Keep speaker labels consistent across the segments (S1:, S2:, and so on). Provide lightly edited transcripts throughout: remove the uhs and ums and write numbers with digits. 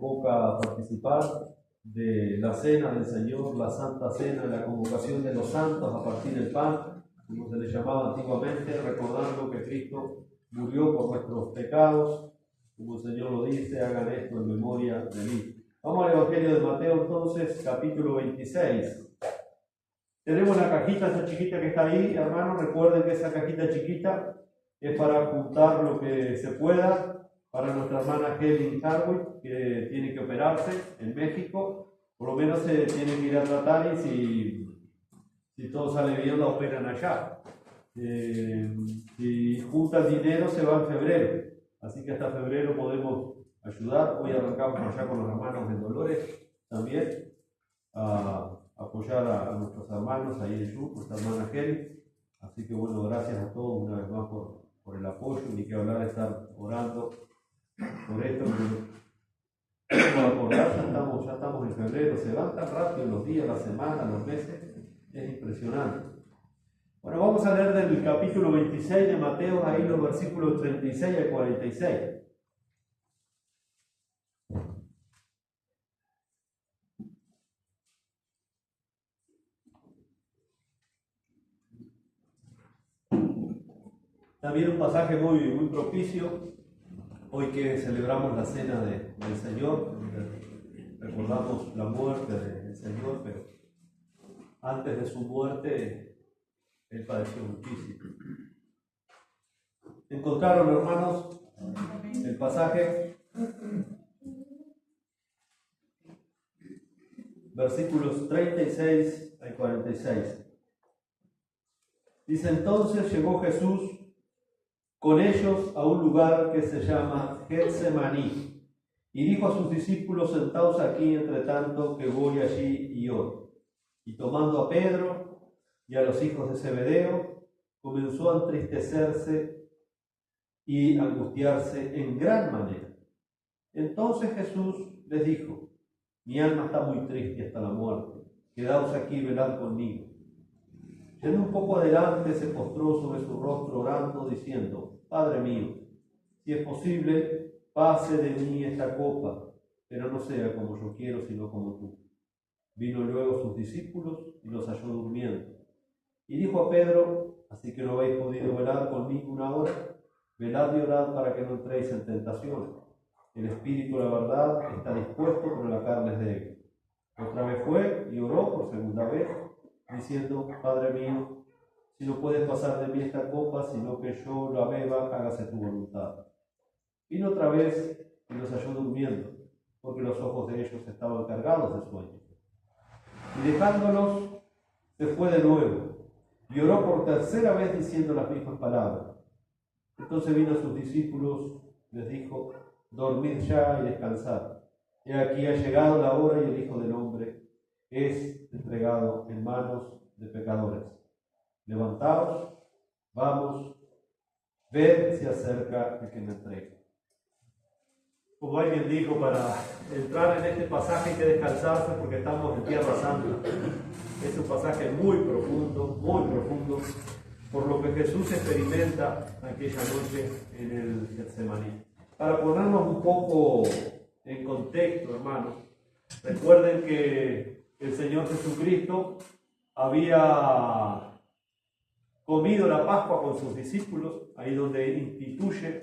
S1: convoca a participar de la cena del Señor, la Santa Cena, la convocación de los santos a partir del pan, como se le llamaba antiguamente, recordando que Cristo murió por nuestros pecados, como el Señor lo dice, hagan esto en memoria de mí. Vamos al Evangelio de Mateo entonces, capítulo 26. Tenemos la cajita esa chiquita que está ahí, hermanos. Recuerden que esa cajita chiquita es para juntar lo que se pueda para nuestra hermana Helen Harwood, que tiene que operarse en México. Por lo menos se tiene que ir a tratar y si todo sale bien la operan allá. Si juntan dinero se va en febrero, así que hasta febrero podemos ayudar. Hoy arrancamos allá con los hermanos de Dolores también a apoyar a nuestros hermanos ahí en Yu, nuestra hermana Kelly. Así que bueno, gracias a todos una vez más por el apoyo, ni que hablar de estar orando por esto. Como acordar, ya estamos en febrero, se van tan rápido los días, las semanas, los meses, es impresionante. Bueno, vamos a leer del capítulo 26 de Mateo, ahí los versículos 36 al 46. También un pasaje muy propicio, hoy que celebramos la cena del Señor, recordamos la muerte del Señor, pero antes de su muerte, Él padeció muchísimo. ¿Encontraron, hermanos, el pasaje? Versículos 36 al 46. Dice: entonces llegó Jesús con ellos a un lugar que se llama Getsemaní, y dijo a sus discípulos: sentaos aquí, entre tanto que voy allí y oro. Y tomando a Pedro y a los hijos de Zebedeo, comenzó a entristecerse y angustiarse en gran manera. Entonces Jesús les dijo: mi alma está muy triste hasta la muerte, quedaos aquí y velad conmigo. Yendo un poco adelante, se postró sobre su rostro orando, diciendo: Padre mío, si es posible, pase de mí esta copa, pero no sea como yo quiero, sino como tú. Vino luego sus discípulos y los halló durmiendo. Y dijo a Pedro: así que no habéis podido velar conmigo una hora, velad y orad para que no entréis en tentación. El espíritu, la verdad, está dispuesto, pero la carne es débil. Otra vez fue y oró por segunda vez, diciendo: Padre mío, si no puedes pasar de mí esta copa, sino que yo la beba, hágase tu voluntad. Vino otra vez y los halló durmiendo, porque los ojos de ellos estaban cargados de sueño. Y dejándolos, se fue de nuevo, y oró por tercera vez diciendo las mismas palabras. Entonces vino a sus discípulos, les dijo: dormid ya y descansad. He aquí ha llegado la hora y el Hijo del Hombre es entregado en manos de pecadores. Levantaos, vamos, ved, se acerca el que me entregue. Como alguien dijo, para entrar en este pasaje hay que descansarse porque estamos en Tierra Santa. Es un pasaje muy profundo, por lo que Jesús experimenta aquella noche en el Getsemaní. Para ponernos un poco en contexto, hermanos, recuerden que el Señor Jesucristo había comido la Pascua con sus discípulos, ahí donde instituye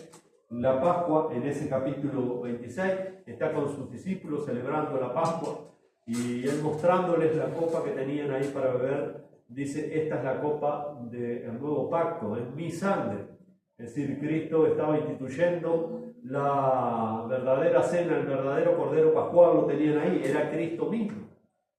S1: la Pascua, en ese capítulo 26, está con sus discípulos celebrando la Pascua, y Él mostrándoles la copa que tenían ahí para beber, dice: esta es la copa del nuevo pacto, es mi sangre. Es decir, Cristo estaba instituyendo la verdadera cena, el verdadero Cordero Pascual lo tenían ahí, era Cristo mismo.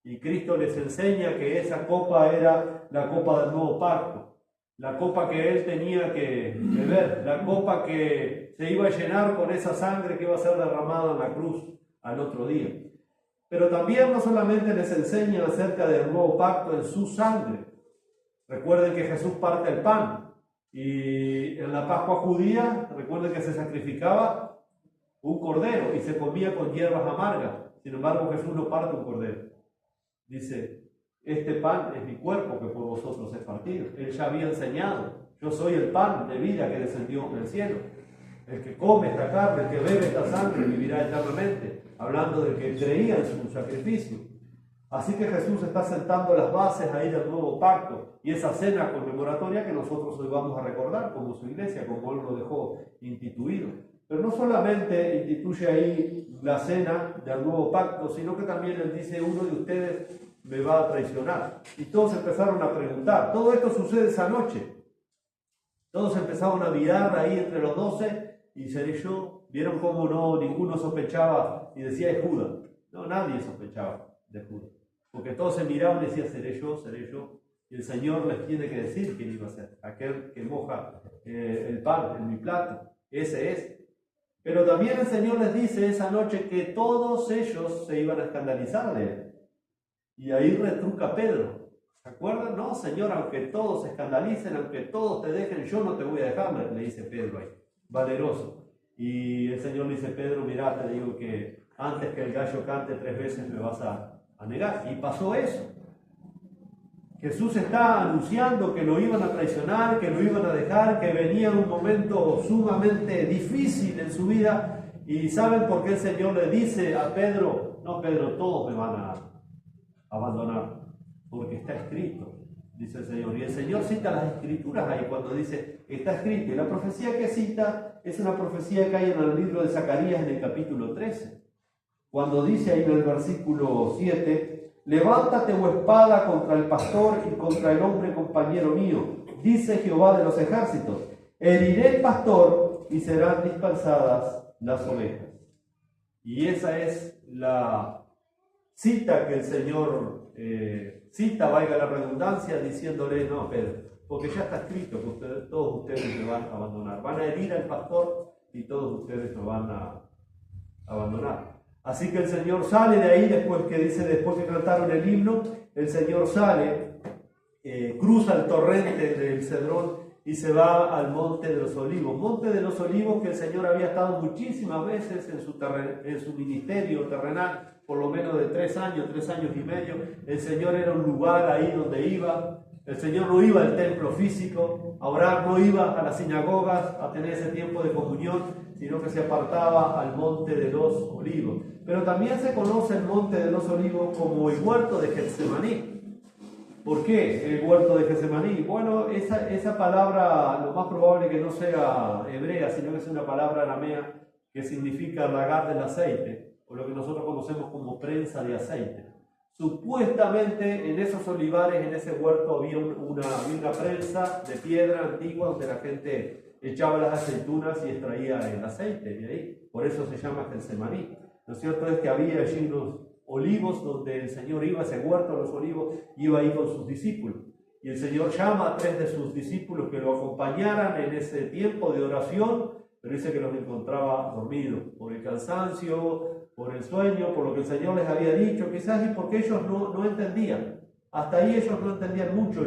S1: Y Cristo les enseña que esa copa era la copa del nuevo pacto, la copa que Él tenía que beber, la copa que se iba a llenar con esa sangre que iba a ser derramada en la cruz al otro día. Pero también no solamente les enseña acerca del nuevo pacto en su sangre. Recuerden que Jesús parte el pan. Y en la Pascua judía, recuerden que se sacrificaba un cordero y se comía con hierbas amargas. Sin embargo, Jesús no parte un cordero. Dice: este pan es mi cuerpo que por vosotros es partido. Él ya había enseñado: yo soy el pan de vida que descendió del cielo. El que come esta carne, el que bebe esta sangre, vivirá eternamente, hablando del que creía en su sacrificio. Así que Jesús está sentando las bases ahí del nuevo pacto y esa cena conmemoratoria que nosotros hoy vamos a recordar como su iglesia, como Él lo dejó instituido. Pero no solamente instituye ahí la cena del nuevo pacto, sino que también Él dice: uno de ustedes me va a traicionar. Y todos empezaron a preguntar. Todo esto sucede esa noche. Todos empezaron a mirar ahí entre los 12 y seré yo. Vieron cómo no, ninguno sospechaba y decía: es Judas. No, nadie sospechaba de Judas. Porque todos se miraban y decían: seré yo, seré yo. Y el Señor les tiene que decir quién iba a ser. Aquel que moja el pan en mi plato. Ese es. Pero también el Señor les dice esa noche que todos ellos se iban a escandalizar de Él. Y ahí retruca Pedro. ¿Se acuerdan? No, Señor, aunque todos se escandalicen, aunque todos te dejen, yo no te voy a dejar, le dice Pedro ahí, valeroso. Y el Señor le dice: Pedro, mirá, te digo que antes que el gallo cante 3 veces me vas a negar. Y pasó eso. Jesús está anunciando que lo iban a traicionar, que lo iban a dejar, que venía un momento sumamente difícil en su vida. Y ¿saben por qué el Señor le dice a Pedro: no, Pedro, todos me van a abandonar? Porque está escrito, dice el Señor. Y el Señor cita las escrituras ahí cuando dice: está escrito. Y la profecía que cita es una profecía que hay en el libro de Zacarías en el capítulo 13. Cuando dice ahí en el versículo 7: levántate, oh espada, contra el pastor y contra el hombre compañero mío, dice Jehová de los ejércitos. Heriré el pastor y serán dispersadas las ovejas. Y esa es la cita que el Señor cita, valga la redundancia, diciéndole: no, Pedro, porque ya está escrito que todos ustedes me van a abandonar. Van a herir al pastor y todos ustedes me van a abandonar. Así que el Señor sale de ahí, después que cantaron el himno, el Señor sale, cruza el torrente del Cedrón y se va al Monte de los Olivos. Monte de los Olivos que el Señor había estado muchísimas veces en su ministerio terrenal, por lo menos de 3 años y medio. El Señor era un lugar ahí donde iba. El Señor no iba al templo físico a orar, no iba a las sinagogas a tener ese tiempo de comunión, sino que se apartaba al Monte de los Olivos. Pero también se conoce el Monte de los Olivos como el huerto de Getsemaní. ¿Por qué el huerto de Getsemaní? Bueno, esa palabra lo más probable que no sea hebrea, sino que es una palabra aramea que significa lagar del aceite, o lo que nosotros conocemos como prensa de aceite. Supuestamente en esos olivares, en ese huerto, había una prensa de piedra antigua donde la gente echaba las aceitunas y extraía el aceite de ahí. Por eso se llama Getsemaní. Lo cierto es que había allí unos olivos donde el Señor iba, ese huerto de los olivos, iba ahí con sus discípulos. Y el Señor llama a 3 de sus discípulos que lo acompañaran en ese tiempo de oración, pero dice que los encontraba dormidos por el cansancio, por el sueño, por lo que el Señor les había dicho, quizás y porque ellos no entendían. Hasta ahí ellos no entendían mucho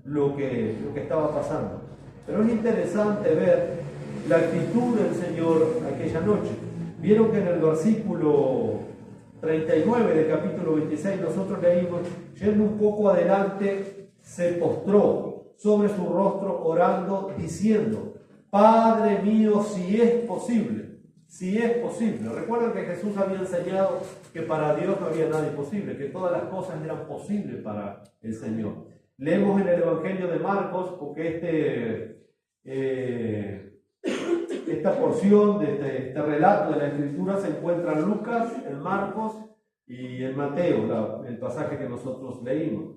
S1: lo que estaba pasando. Pero es interesante ver la actitud del Señor aquella noche. Vieron que en el versículo 39 del capítulo 26 nosotros leímos: yendo un poco adelante, se postró sobre su rostro orando, diciendo: Padre mío, si es posible. Si es posible. Recuerden que Jesús había enseñado que para Dios no había nada imposible, que todas las cosas eran posibles para el Señor. Leemos en el Evangelio de Marcos, porque esta porción de este relato de la Escritura se encuentra en Lucas, en Marcos y en Mateo, el pasaje que nosotros leímos.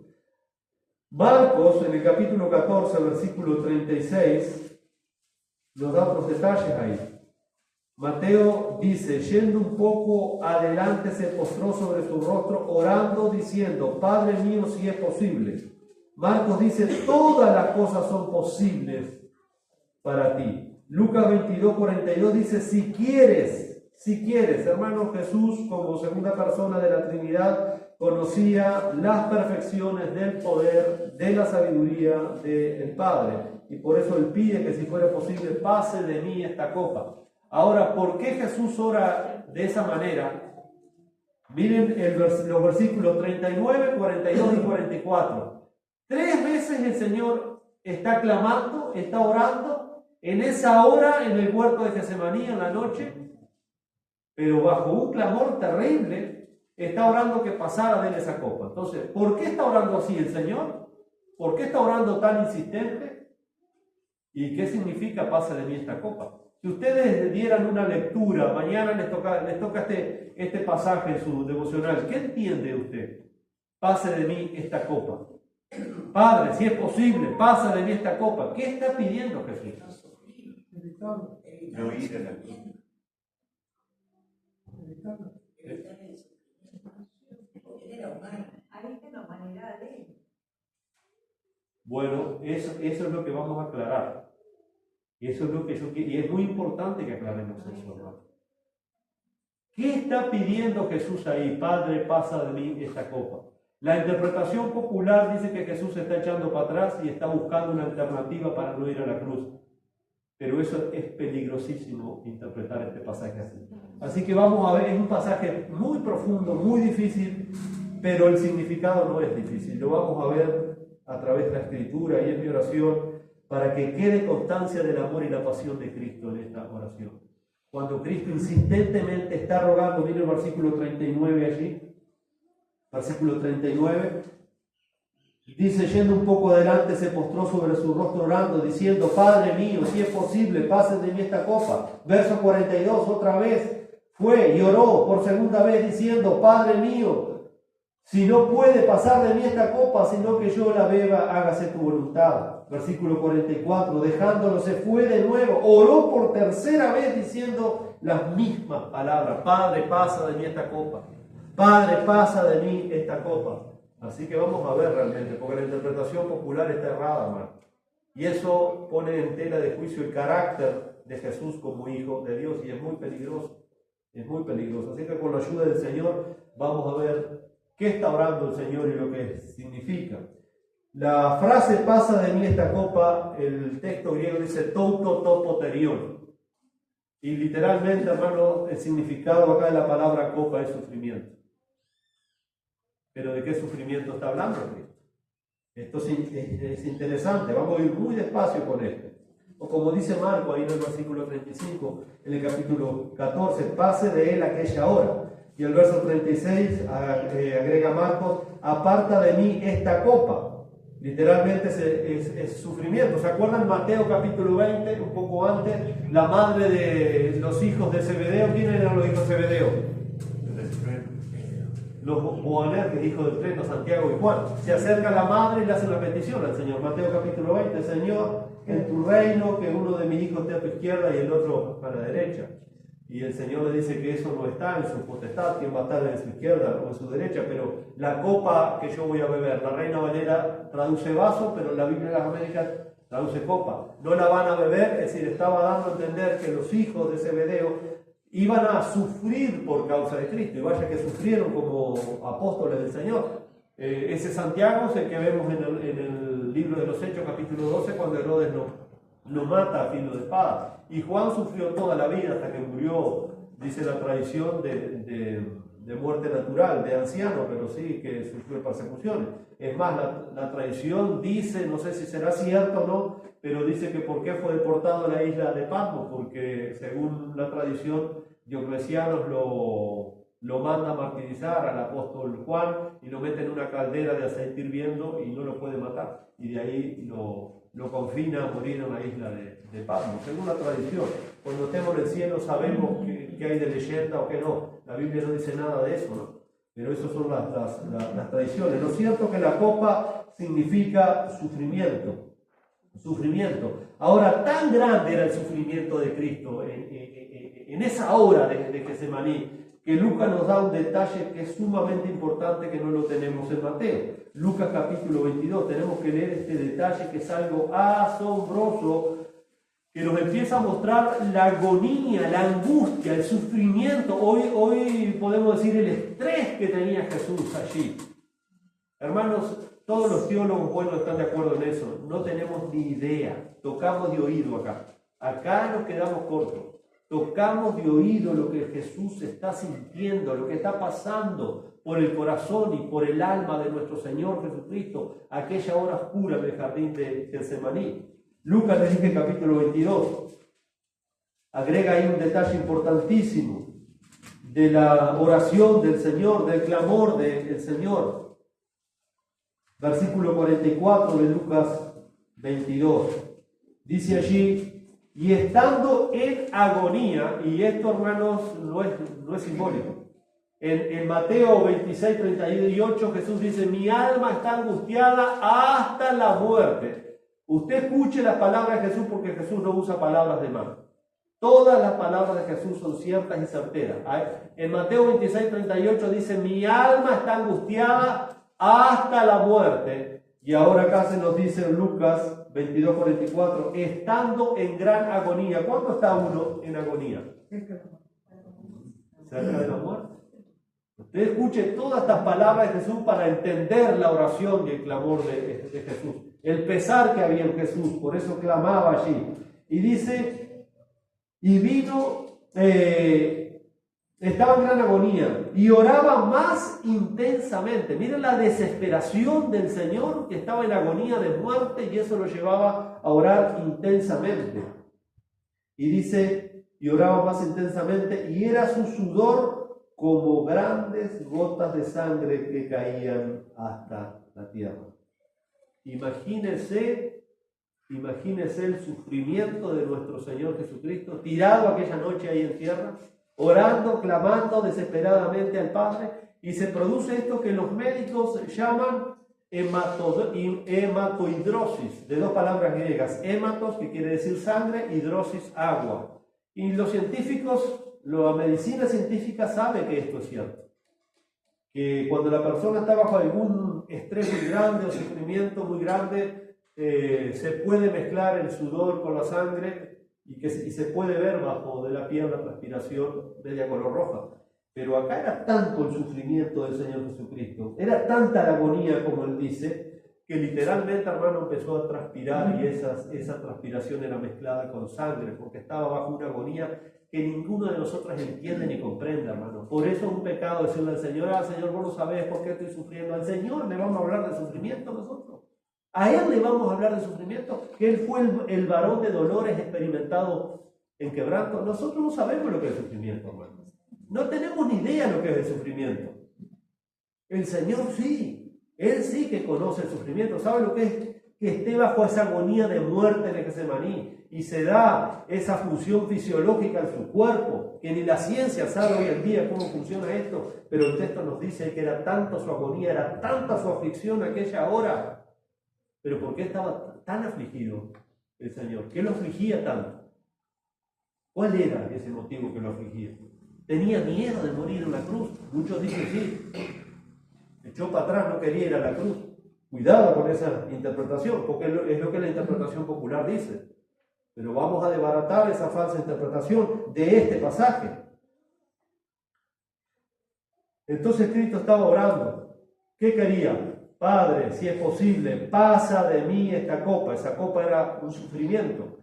S1: Marcos, en el capítulo 14, versículo 36, nos da otros detalles ahí. Mateo dice: yendo un poco adelante se postró sobre su rostro orando, diciendo: Padre mío, si es posible. Marcos dice: todas las cosas son posibles para ti. Lucas 22:42 dice: si quieres, hermano. Jesús, como segunda persona de la Trinidad, conocía las perfecciones del poder, de la sabiduría del Padre, y por eso Él pide que, si fuera posible, pase de mí esta copa. Ahora, ¿por qué Jesús ora de esa manera? Miren los versículos 39, 42 y 44. 3 veces el Señor está clamando, está orando, en esa hora en el huerto de Getsemaní en la noche, pero bajo un clamor terrible, está orando que pasara de él esa copa. Entonces, ¿por qué está orando así el Señor? ¿Por qué está orando tan insistente? ¿Y qué significa pase de mí esta copa? Si ustedes dieran una lectura, mañana les toca este pasaje en su devocional, ¿qué entiende usted? Pase de mí esta copa. Padre, si es posible, pasa de mí esta copa. ¿Qué está pidiendo Jesús?
S2: No ir a la cruz.
S1: Bueno, eso es lo que vamos a aclarar. Eso es lo que yo quiero, y es muy importante que aclaremos eso, hermano. ¿Qué está pidiendo Jesús ahí? Padre, pasa de mí esta copa. La interpretación popular dice que Jesús se está echando para atrás y está buscando una alternativa para no ir a la cruz. Pero eso es peligrosísimo, interpretar este pasaje así. Así que vamos a ver, es un pasaje muy profundo, muy difícil, pero el significado no es difícil. Lo vamos a ver a través de la Escritura y en mi oración para que quede constancia del amor y la pasión de Cristo en esta oración. Cuando Cristo insistentemente está rogando, mire el versículo 39 allí, versículo 39, dice, yendo un poco adelante, se postró sobre su rostro orando, diciendo, Padre mío, si es posible, pasen de mí esta copa. Verso 42, otra vez fue y oró por segunda vez, diciendo, Padre mío, si no puede pasar de mí esta copa, sino que yo la beba, hágase tu voluntad. Versículo 44, dejándolo se fue de nuevo, oró por tercera vez diciendo las mismas palabras, Padre, pasa de mí esta copa. Padre, pasa de mí esta copa. Así que vamos a ver realmente, porque la interpretación popular está errada, hermano. Y eso pone en tela de juicio el carácter de Jesús como Hijo de Dios, y es muy peligroso. Es muy peligroso. Así que con la ayuda del Señor vamos a ver qué está orando el Señor y lo que significa. La frase pasa de mí esta copa, el texto griego dice touto topoterion. Y literalmente, hermano, el significado acá de la palabra copa es sufrimiento. ¿Pero de qué sufrimiento está hablando Cristo? Esto es interesante, vamos a ir muy despacio con esto. O como dice Marco ahí en el versículo 35, en el capítulo 14, pase de él aquella hora. Y el verso 36 agrega Marcos, aparta de mí esta copa. Literalmente es sufrimiento. ¿Se acuerdan Mateo capítulo 20, un poco antes? La madre de los hijos de Zebedeo. ¿Quiénes eran los hijos de Zebedeo? Los Boanerges, hijos del Treno, Santiago y Juan. Se acerca la madre y le hace la petición al Señor. Mateo capítulo 20, Señor, en tu reino, que uno de mis hijos esté a tu izquierda y el otro a la derecha. Y el Señor le dice que eso no está en su potestad, quién va a estar en su izquierda o en su derecha, pero la copa que yo voy a beber, la Reina Valera traduce vaso, pero la Biblia de las Américas traduce copa. No la van a beber, es decir, estaba dando a entender que los hijos de Zebedeo iban a sufrir por causa de Cristo, y vaya que sufrieron como apóstoles del Señor. Ese Santiago es el que vemos en el libro de los Hechos, capítulo 12, cuando Herodes lo mata a filo de espada. Y Juan sufrió toda la vida hasta que murió, dice la tradición, de muerte natural, de anciano, pero sí que sufrió persecuciones. Es más, la tradición dice, no sé si será cierto o no, pero dice que por qué fue deportado a la isla de Patmos, porque según la tradición, Diocleciano lo manda a martirizar al apóstol Juan y lo mete en una caldera de aceite hirviendo y no lo puede matar. Y de ahí lo confina a morir en la isla de Patmos, según la tradición. Cuando estemos en el cielo sabemos qué hay de leyenda o qué no. La Biblia no dice nada de eso, ¿no? Pero esas son las tradiciones. Lo cierto es que la copa significa sufrimiento. Sufrimiento. Ahora, tan grande era el sufrimiento de Cristo en esa hora de Getsemaní, que Lucas nos da un detalle que es sumamente importante que no lo tenemos en Mateo. Lucas capítulo 22, tenemos que leer este detalle que es algo asombroso, que nos empieza a mostrar la agonía, la angustia, el sufrimiento, hoy podemos decir el estrés que tenía Jesús allí. Hermanos, todos los teólogos buenos están de acuerdo en eso, no tenemos ni idea, tocamos de oído acá nos quedamos cortos. Tocamos de oído lo que Jesús está sintiendo, lo que está pasando por el corazón y por el alma de nuestro Señor Jesucristo, aquella hora oscura del jardín de Getsemaní. Lucas, les dije, capítulo 22. Agrega ahí un detalle importantísimo de la oración del Señor, del clamor del Señor. Versículo 44 de Lucas 22. Dice allí, y estando en agonía, y esto, hermanos, no es simbólico. En Mateo 26, 38, Jesús dice, mi alma está angustiada hasta la muerte. Usted escuche las palabras de Jesús, porque Jesús no usa palabras de más. Todas las palabras de Jesús son ciertas y certeras. En Mateo 26, 38 dice, mi alma está angustiada hasta la muerte. Y ahora acá se nos dice en Lucas 22, 44, estando en gran agonía. ¿Cuándo está uno en agonía? Cerca de la muerte. Usted escuche todas estas palabras de Jesús para entender la oración y el clamor de Jesús. El pesar que había en Jesús, por eso clamaba allí. Y dice, y vino, estaba en gran agonía y oraba más intensamente. Miren la desesperación del Señor, que estaba en agonía de muerte, y eso lo llevaba a orar intensamente. Y dice, y oraba más intensamente, y era su sudor como grandes gotas de sangre que caían hasta la tierra. Imagínese el sufrimiento de nuestro Señor Jesucristo, tirado aquella noche ahí en tierra, orando, clamando desesperadamente al Padre, y se produce esto que los médicos llaman hematohidrosis, de dos palabras griegas, hematos, que quiere decir sangre, hidrosis, agua. Y los científicos, la medicina científica sabe que esto es cierto, que cuando la persona está bajo algún estrés muy grande o sufrimiento muy grande, se puede mezclar el sudor con la sangre y se puede ver bajo de la piel la transpiración media color roja. Pero acá era tanto el sufrimiento del Señor Jesucristo, era tanta la agonía, como él dice, que literalmente, hermano, empezó a transpirar, y esa transpiración era mezclada con sangre, porque estaba bajo una agonía que ninguno de nosotros entiende ni comprende, hermano. Por eso es un pecado decirle al Señor, Señor, vos no sabés por qué estoy sufriendo. Al Señor le vamos a hablar de sufrimiento nosotros. A Él le vamos a hablar de sufrimiento, que Él fue el varón de dolores experimentado en quebranto. Nosotros no sabemos lo que es el sufrimiento, hermano. No tenemos ni idea de lo que es el sufrimiento. El Señor sí. Él sí que conoce el sufrimiento. ¿Sabe lo que es? Que esté bajo esa agonía de muerte en el Getsemaní y se da esa función fisiológica en su cuerpo, que ni la ciencia sabe hoy en día cómo funciona esto, pero el texto nos dice que era tanta su agonía, era tanta su aflicción aquella hora. Pero ¿por qué estaba tan afligido el Señor? ¿Qué lo afligía tanto? ¿Cuál era ese motivo que lo afligía? ¿Tenía miedo de morir en la cruz? Muchos dicen sí. Echó para atrás, no quería ir a la cruz. Cuidado con esa interpretación, porque es lo que la interpretación popular dice. Pero vamos a desbaratar esa falsa interpretación de este pasaje. Entonces Cristo estaba orando. ¿Qué quería? Padre, si es posible, pasa de mí esta copa. Esa copa era un sufrimiento.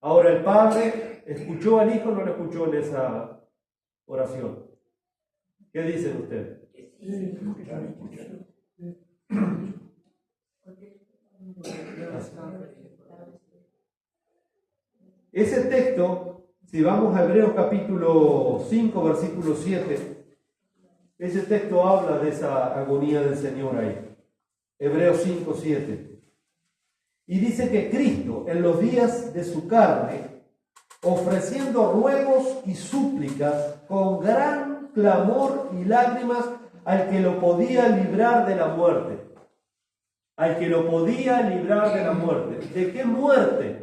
S1: Ahora el Padre escuchó al Hijo, no lo escuchó en esa oración. ¿Qué dicen ustedes? Ese texto, si vamos a Hebreos capítulo 5, versículo 7, ese texto habla de esa agonía del Señor ahí. Hebreos 5, 7. Y dice que Cristo, en los días de su carne, ofreciendo ruegos y súplicas con gran clamor y lágrimas al que lo podía librar de la muerte. Al que lo podía librar de la muerte. ¿De qué muerte?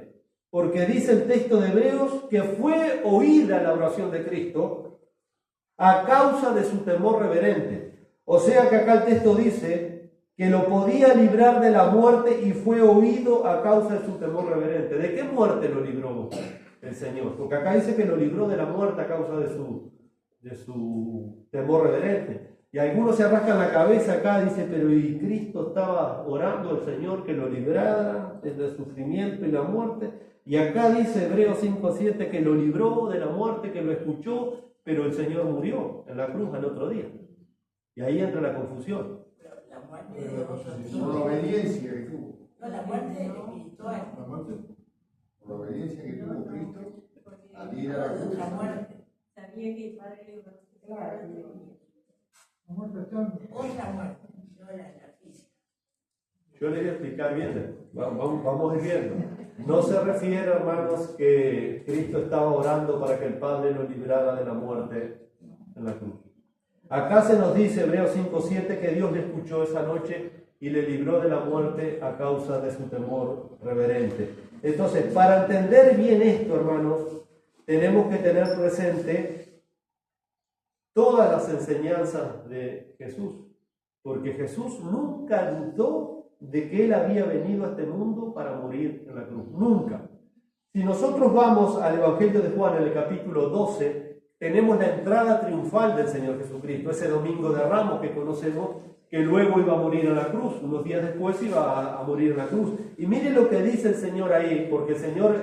S1: Porque dice el texto de Hebreos que fue oída la oración de Cristo a causa de su temor reverente. O sea que acá el texto dice que lo podía librar de la muerte y fue oído a causa de su temor reverente. ¿De qué muerte lo libró el Señor? Porque acá dice que lo libró de la muerte a causa de su temor reverente. Y algunos se rascan la cabeza acá, dice, pero ¿y Cristo estaba orando al Señor que lo librara del sufrimiento y la muerte? Y acá dice Hebreos 5:7 que lo libró de la muerte, que lo escuchó, pero el Señor murió en la cruz al otro día. Y ahí entra la confusión.
S3: La muerte de
S2: por la obediencia que tuvo.
S3: No, la muerte espiritual.
S2: La muerte.
S3: por la obediencia que tuvo Cristo al ir a la cruz.
S4: Sabía que el Padre le iba a
S5: Claro, la muerte eterna.
S4: otra muerte, no la física.
S1: Yo les voy a explicar bien, vamos a ir viendo. No se refiere, hermanos, que Cristo estaba orando para que el Padre lo librara de la muerte en la cruz. Acá se nos dice, Hebreos 5:7, que Dios le escuchó esa noche y le libró de la muerte a causa de su temor reverente. Entonces, para entender bien esto, hermanos, tenemos que tener presente todas las enseñanzas de Jesús, porque Jesús nunca dudó de que Él había venido a este mundo para morir en la cruz, nunca. Si nosotros vamos al Evangelio de Juan, en el capítulo 12, tenemos la entrada triunfal del Señor Jesucristo, ese domingo de Ramos que conocemos, que luego iba a morir en la cruz, unos días después iba a morir en la cruz. Y mire lo que dice el Señor ahí, porque el Señor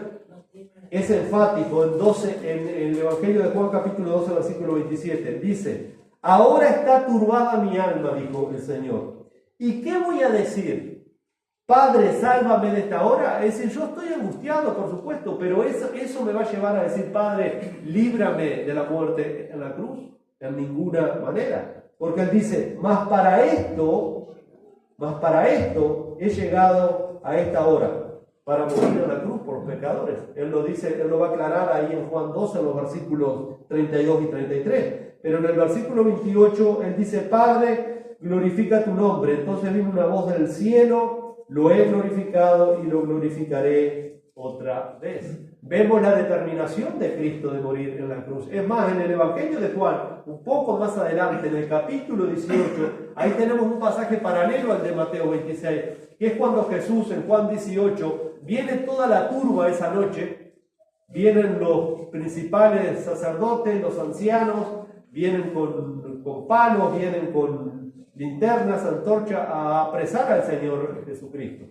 S1: es enfático en el Evangelio de Juan capítulo 12, versículo 27. Dice, ahora está turbada mi alma, dijo el Señor. ¿Y qué voy a decir? Padre, sálvame de esta hora. Es decir, yo estoy angustiado, por supuesto, pero eso me va a llevar a decir, Padre, líbrame de la muerte en la cruz. En ninguna manera. Porque Él dice, más para esto he llegado a esta hora, para morir en la cruz por los pecadores. Él lo dice, Él lo va a aclarar ahí en Juan 12, en los versículos 32 y 33. Pero en el versículo 28, Él dice, Padre, glorifica tu nombre. Entonces vino una voz del cielo, lo he glorificado y lo glorificaré otra vez. Vemos la determinación de Cristo de morir en la cruz. Es más, en el Evangelio de Juan, un poco más adelante, en el capítulo 18, ahí tenemos un pasaje paralelo al de Mateo 26, que es cuando Jesús, en Juan 18, viene toda la turba esa noche, vienen los principales sacerdotes, los ancianos, vienen con palos, vienen con linternas, antorchas, a apresar al Señor Jesucristo.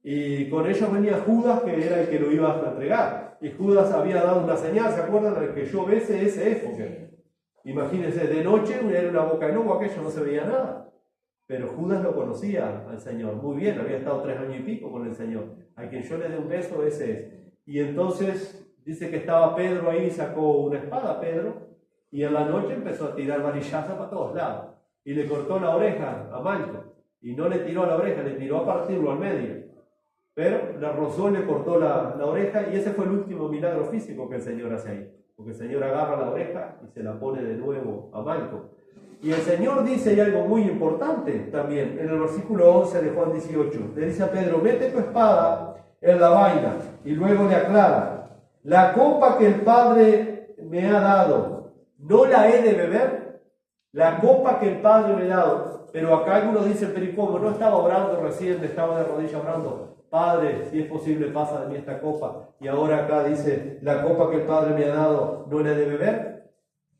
S1: Y con ellos venía Judas, que era el que lo iba a entregar. Y Judas había dado una señal, ¿se acuerdan? El que yo bese, ese es, porque imagínense, de noche era una boca de lobo, aquello no se veía nada. Pero Judas lo conocía al Señor muy bien, había estado 3 años y pico con el Señor. A quien yo le dé un beso, ese es. Y entonces dice que estaba Pedro ahí, sacó una espada, Pedro, y en la noche empezó a tirar varillazos para todos lados. Y le cortó la oreja a Malco. Y no le tiró a la oreja, le tiró a partirlo al medio. Pero le rozó, le cortó la oreja, y ese fue el último milagro físico que el Señor hace ahí. Porque el Señor agarra la oreja y se la pone de nuevo a Malco. Y el Señor dice, y algo muy importante también, en el versículo 11 de Juan 18, le dice a Pedro, mete tu espada en la vaina, y luego le aclara, la copa que el Padre me ha dado, ¿no la he de beber? La copa que el Padre me ha dado. Pero acá algunos dicen, pero ¿y cómo? No estaba orando recién, estaba de rodillas orando. Padre, si es posible, pasa de mí esta copa. Y ahora acá dice, la copa que el Padre me ha dado, ¿no la he de beber?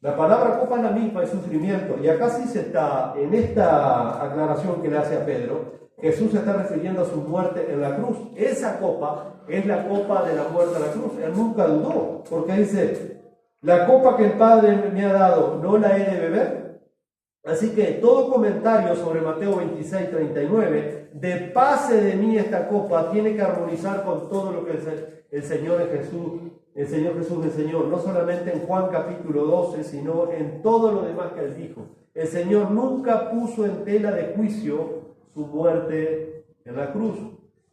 S1: La palabra copa es la misma, es sufrimiento. Y acá sí se está, en esta aclaración que le hace a Pedro, Jesús se está refiriendo a su muerte en la cruz. Esa copa es la copa de la muerte en la cruz. Él nunca dudó, porque dice, la copa que el Padre me ha dado, ¿no la he de beber? Así que todo comentario sobre Mateo 26, 39, de pase de mí esta copa, tiene que armonizar con todo lo que el Señor Jesús enseñó, no solamente en Juan capítulo 12, sino en todo lo demás que Él dijo. El Señor nunca puso en tela de juicio su muerte en la cruz.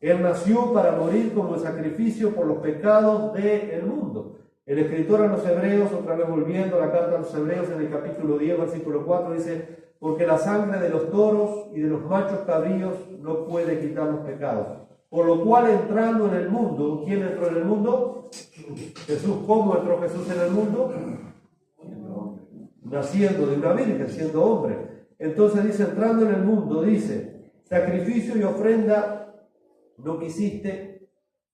S1: Él nació para morir como el sacrificio por los pecados del mundo. El escritor a los Hebreos, otra vez volviendo a la carta a los Hebreos, en el capítulo 10, versículo 4, dice, porque la sangre de los toros y de los machos cabríos no puede quitar los pecados. Por lo cual, entrando en el mundo, ¿quién entró en el mundo? Jesús. ¿Cómo entró Jesús en el mundo? Naciendo de una virgen, siendo hombre. Entonces dice, entrando en el mundo, dice, sacrificio y ofrenda no quisiste,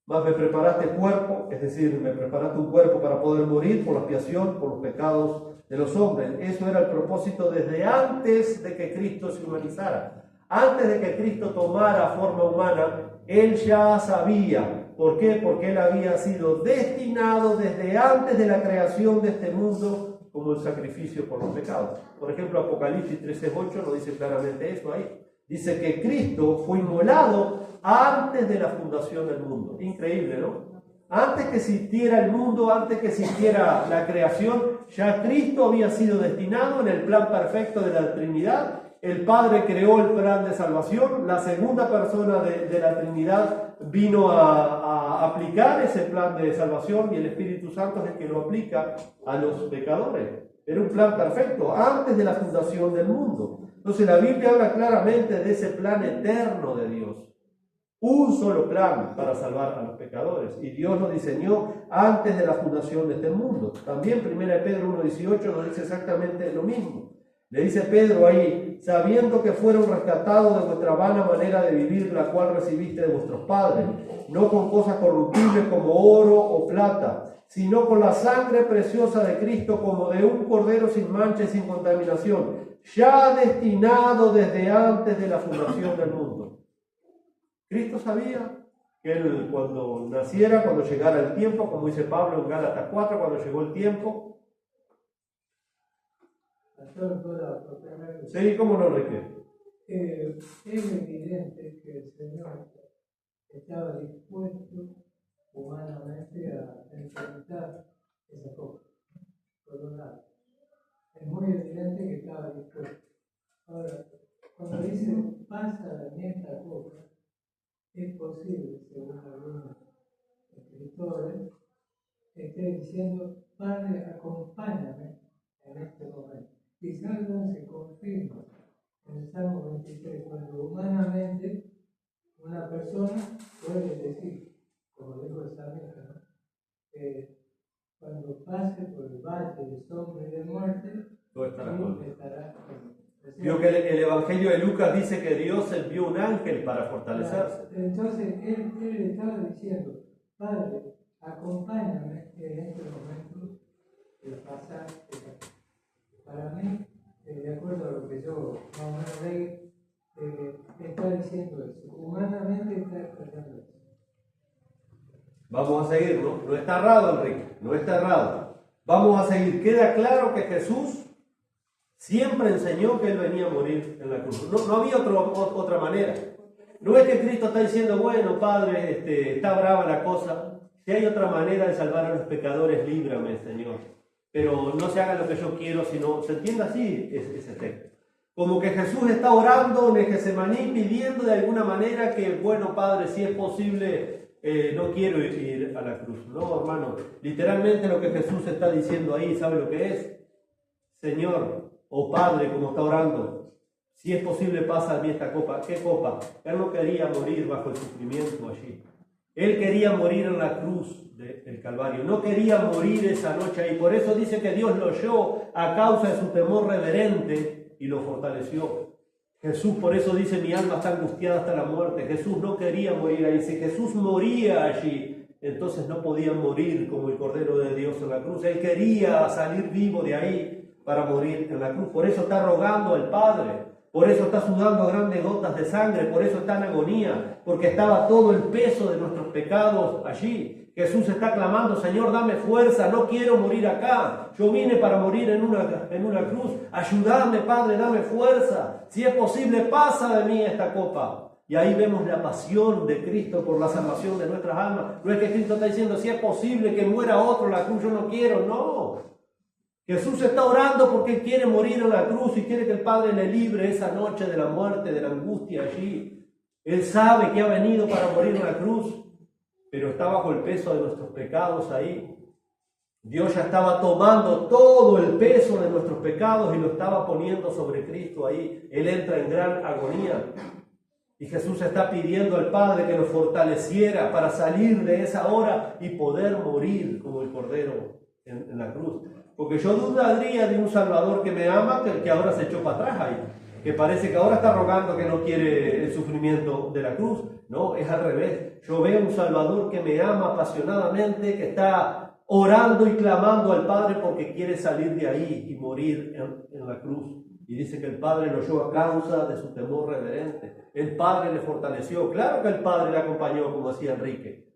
S1: mas me preparaste cuerpo, es decir, me preparaste un cuerpo para poder morir por la expiación, por los pecados de los hombres. Eso era el propósito desde antes de que Cristo se humanizara. Antes de que Cristo tomara forma humana, Él ya sabía. ¿Por qué? Porque Él había sido destinado desde antes de la creación de este mundo como el sacrificio por los pecados. Por ejemplo, Apocalipsis 13:8 lo dice claramente eso ahí. Dice que Cristo fue inmolado antes de la fundación del mundo. Increíble, ¿no? Antes que existiera el mundo, antes que existiera la creación, ya Cristo había sido destinado en el plan perfecto de la Trinidad. El Padre creó el plan de salvación, la segunda persona de la Trinidad vino a aplicar ese plan de salvación y el Espíritu Santo es el que lo aplica a los pecadores. Era un plan perfecto antes de la fundación del mundo. Entonces la Biblia habla claramente de ese plan eterno de Dios. Un solo plan para salvar a los pecadores. Y Dios lo diseñó antes de la fundación de este mundo. También 1 Pedro 1:18 nos dice exactamente lo mismo. Le dice Pedro ahí, sabiendo que fueron rescatados de vuestra vana manera de vivir, la cual recibiste de vuestros padres, no con cosas corruptibles como oro o plata, sino con la sangre preciosa de Cristo, como de un cordero sin mancha y sin contaminación, ya destinado desde antes de la fundación del mundo. Cristo sabía que Él cuando naciera, cuando llegara el tiempo, como dice Pablo en Gálatas 4, cuando llegó el tiempo. Sí, ¿cómo no, Enrique?
S5: Es evidente que el Señor estaba dispuesto humanamente a enfrentar esa cosa, por un lado. Es muy evidente que estaba dispuesto. Ahora, cuando dice, pasa de mí esta cosa, es posible, según algunos escritores, que esté diciendo, Padre, acompáñame en este momento. Quizás no se confirma en el Salmo 23, cuando humanamente una persona puede decir, como dijo el salmista, ¿no? Que cuando pase por el valle de sombra y de muerte,
S1: Tú estarás
S5: Dios
S1: conmigo.
S5: estará conmigo.
S1: Vio que el Evangelio de Lucas dice que Dios envió un ángel para fortalecerse.
S5: Entonces él estaba diciendo, Padre, acompáñame en este momento de pasar esta cosa. Para mí, de acuerdo a lo que yo más o menos leí, está diciendo eso. Humanamente está expresando eso.
S1: Vamos a seguir, ¿no? No está errado, Enrique, no está errado. Vamos a seguir. Queda claro que Jesús siempre enseñó que Él venía a morir en la cruz. No había otra manera. No es que Cristo está diciendo, bueno, Padre, está brava la cosa. Si hay otra manera de salvar a los pecadores, líbrame, Señor. Pero no se haga lo que yo quiero, sino se entiende así ese texto. Como que Jesús está orando en Getsemaní, pidiendo de alguna manera que, bueno, Padre, si es posible, no quiero ir a la cruz. No, hermano, literalmente lo que Jesús está diciendo ahí, ¿sabe lo que es? Señor, o Padre, como está orando, si es posible, pasa a mí esta copa. ¿Qué copa? Él no quería morir bajo el sufrimiento allí. Él quería morir en la cruz del Calvario. No quería morir esa noche ahí. Por eso dice que Dios lo oyó a causa de su temor reverente y lo fortaleció. Jesús, por eso dice, mi alma está angustiada hasta la muerte. Jesús no quería morir ahí. Si Jesús moría allí, entonces no podía morir como el Cordero de Dios en la cruz. Él quería salir vivo de ahí para morir en la cruz. Por eso está rogando al Padre. Por eso está sudando grandes gotas de sangre. Por eso está en agonía. Porque estaba todo el peso de nuestros pecados allí. Jesús está clamando, Señor, dame fuerza, no quiero morir acá. Yo vine para morir en una cruz. Ayúdame, Padre, dame fuerza. Si es posible, pasa de mí esta copa. Y ahí vemos la pasión de Cristo por la salvación de nuestras almas. No es que Cristo está diciendo, si es posible que muera otro en la cruz, yo no quiero. No. Jesús está orando porque Él quiere morir en la cruz y quiere que el Padre le libre esa noche de la muerte, de la angustia allí. Él sabe que ha venido para morir en la cruz, pero está bajo el peso de nuestros pecados ahí. Dios ya estaba tomando todo el peso de nuestros pecados y lo estaba poniendo sobre Cristo ahí. Él entra en gran agonía. Y Jesús está pidiendo al Padre que lo fortaleciera para salir de esa hora y poder morir como el Cordero en la cruz. Porque yo dudaría de un Salvador que me ama, que ahora se echó para atrás ahí. Que parece que ahora está rogando que no quiere el sufrimiento de la cruz. No, es al revés. Yo veo un Salvador que me ama apasionadamente, que está orando y clamando al Padre porque quiere salir de ahí y morir en la cruz. Y dice que el Padre lo oyó a causa de su temor reverente. El Padre le fortaleció. Claro que el Padre le acompañó, como decía Enrique.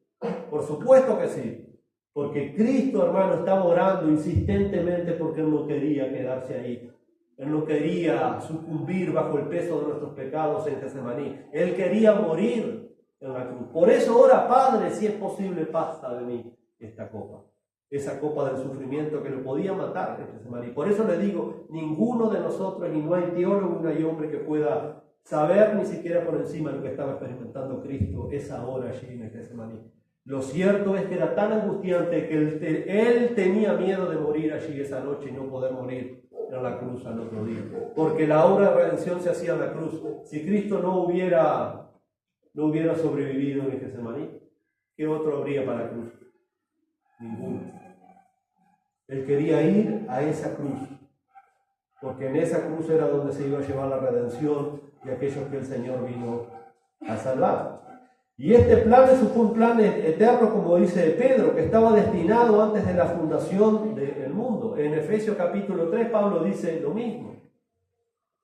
S1: Por supuesto que sí. Porque Cristo, hermano, estaba orando insistentemente porque Él no quería quedarse ahí. Él no quería sucumbir bajo el peso de nuestros pecados en Getsemaní. Él quería morir en la cruz. Por eso ora, Padre, si es posible, pasa de mí esta copa. Esa copa del sufrimiento que lo podía matar en Getsemaní. Por eso le digo, ninguno de nosotros, y no hay teólogo, ni hay hombre que pueda saber ni siquiera por encima de lo que estaba experimentando Cristo esa hora allí en Getsemaní. Lo cierto es que era tan angustiante que él tenía miedo de morir allí esa noche y no poder morir en la cruz al otro día. Porque la obra de redención se hacía en la cruz. Si Cristo no hubiera sobrevivido en Getsemaní, ¿qué otro habría para la cruz? Ninguno. Él quería ir a esa cruz, porque en esa cruz era donde se iba a llevar la redención de aquellos que el Señor vino a salvar. Y este plan fue un plan eterno, como dice Pedro, que estaba destinado antes de la fundación del mundo. En Efesios capítulo 3, Pablo dice lo mismo.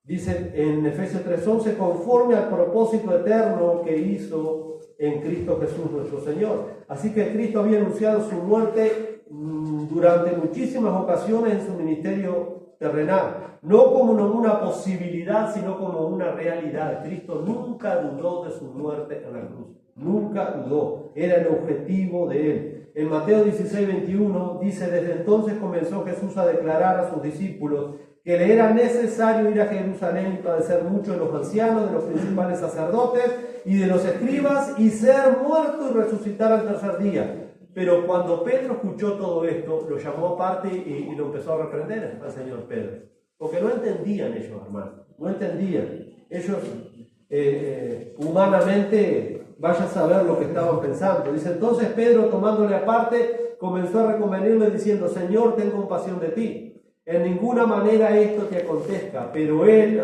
S1: Dice en Efesios 3:11, conforme al propósito eterno que hizo en Cristo Jesús nuestro Señor. Así que Cristo había anunciado su muerte durante muchísimas ocasiones en su ministerio terrenal, no como una posibilidad, sino como una realidad. Cristo nunca dudó de su muerte en la cruz, nunca dudó, era el objetivo de él. En Mateo 16:21 dice, desde entonces comenzó Jesús a declarar a sus discípulos que le era necesario ir a Jerusalén y padecer mucho de los ancianos, de los principales sacerdotes y de los escribas, y ser muerto y resucitar al tercer día. Pero cuando Pedro escuchó todo esto, lo llamó aparte y lo empezó a reprender al Señor Pedro. Porque no entendían ellos, hermanos, no entendían. Ellos humanamente, vaya a saber lo que estaban pensando. Dice, entonces Pedro, tomándole aparte, comenzó a reconvenirle diciendo, Señor, ten compasión de ti. En ninguna manera esto te acontezca. Pero él,